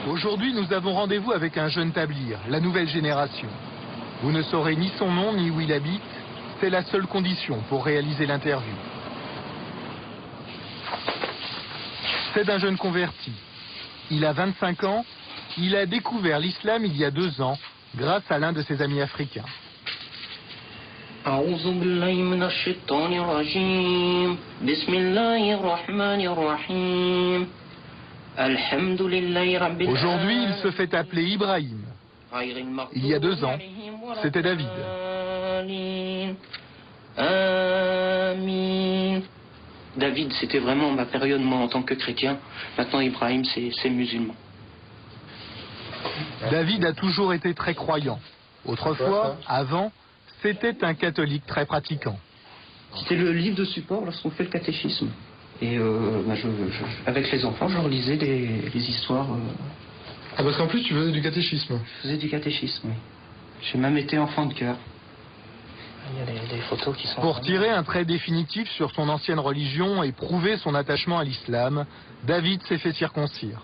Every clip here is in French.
Aujourd'hui, nous avons rendez-vous avec un jeune tablir, la nouvelle génération. Vous ne saurez ni son nom ni où il habite. C'est la seule condition pour réaliser l'interview. C'est un jeune converti. Il a 25 ans. Il a découvert l'islam il y a 2 ans grâce à l'un de ses amis africains. Aujourd'hui, il se fait appeler Ibrahim. Il y a 2 ans, c'était David. David, c'était vraiment ma période, moi, en tant que chrétien. Maintenant, Ibrahim, c'est musulman. David a toujours été très croyant. Autrefois, avant, c'était un catholique très pratiquant. C'était le livre de support lorsqu'on fait le catéchisme. Et avec les enfants, je leur lisais les histoires. Ah, parce qu'en plus, tu faisais du catéchisme. Je faisais du catéchisme, oui. J'ai même été enfant de cœur. Il y a des photos qui sont... Pour tirer un trait définitif sur son ancienne religion et prouver son attachement à l'islam, David s'est fait circoncire.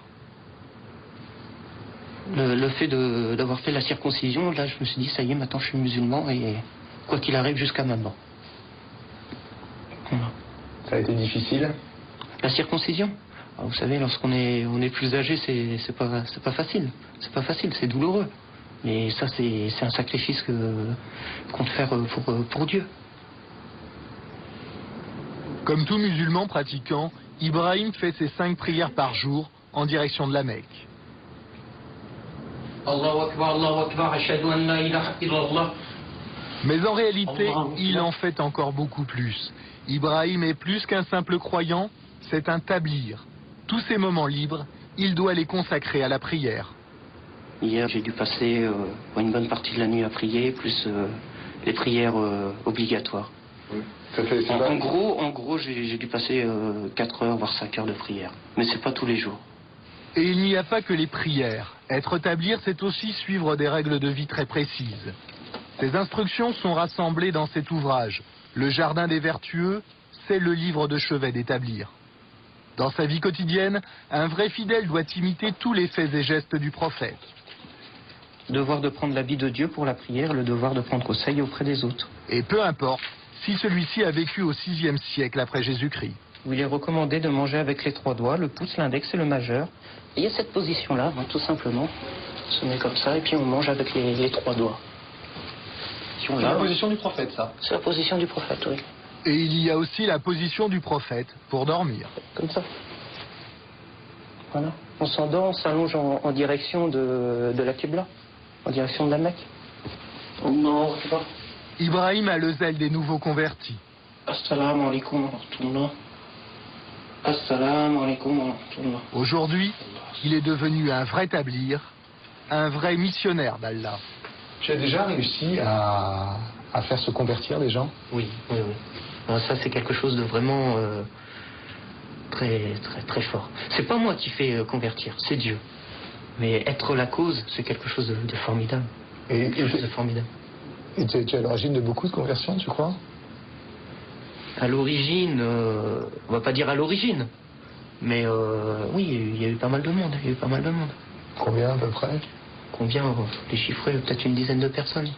Le fait d'avoir fait la circoncision, là, je me suis dit, ça y est, maintenant je suis musulman et quoi qu'il arrive jusqu'à maintenant. Voilà. Ça a été difficile? La circoncision? Alors, vous savez, lorsqu'on est plus âgé, c'est pas facile. C'est pas facile, c'est douloureux. Mais ça, c'est un sacrifice qu'on doit faire pour Dieu. Comme tout musulman pratiquant, Ibrahim fait ses 5 prières par jour en direction de la Mecque. Allahu Akbar, Allahu Akbar, ashhadu an la ilaha illallah. Mais en réalité, il en fait encore beaucoup plus. Ibrahim est plus qu'un simple croyant, c'est un tablir. Tous ses moments libres, il doit les consacrer à la prière. Hier, j'ai dû passer une bonne partie de la nuit à prier, plus les prières obligatoires. Oui. En gros, j'ai dû passer 4 heures, voire 5 heures de prière. Mais c'est pas tous les jours. Et il n'y a pas que les prières. Être tablir, c'est aussi suivre des règles de vie très précises. Ces instructions sont rassemblées dans cet ouvrage. Le Jardin des Vertueux, c'est le livre de chevet des tablirs. Dans sa vie quotidienne, un vrai fidèle doit imiter tous les faits et gestes du prophète. Le devoir de prendre l'habit de Dieu pour la prière, le devoir de prendre conseil auprès des autres. Et peu importe si celui-ci a vécu au VIe siècle après Jésus-Christ. Où il est recommandé de manger avec les 3 doigts, le pouce, l'index et le majeur. Et il y a cette position-là, tout simplement. On se met comme ça et puis on mange avec les 3 doigts. C'est la position du prophète, ça? C'est la position du prophète, oui. Et il y a aussi la position du prophète pour dormir. Comme ça. Voilà. On s'endort, on s'allonge en direction de la Qibla, en direction de la Mecque. Non, c'est pas. Ibrahim a le zèle des nouveaux convertis. Assalamu alaikum wa rahmatullah. Assalamu alaikum wa rahmatullah. Aujourd'hui, il est devenu un vrai tablir, un vrai missionnaire d'Allah. Tu as déjà réussi à faire se convertir des gens? Oui. Alors ça, c'est quelque chose de vraiment très fort. C'est pas moi qui fais convertir, c'est Dieu. Mais être la cause, c'est quelque chose de formidable. Et tu es à l'origine de beaucoup de conversions, tu crois? À l'origine, on va pas dire à l'origine, mais oui, il y a eu pas mal de monde. Combien à peu près? Combien? Les chiffrer, peut-être une dizaine de personnes.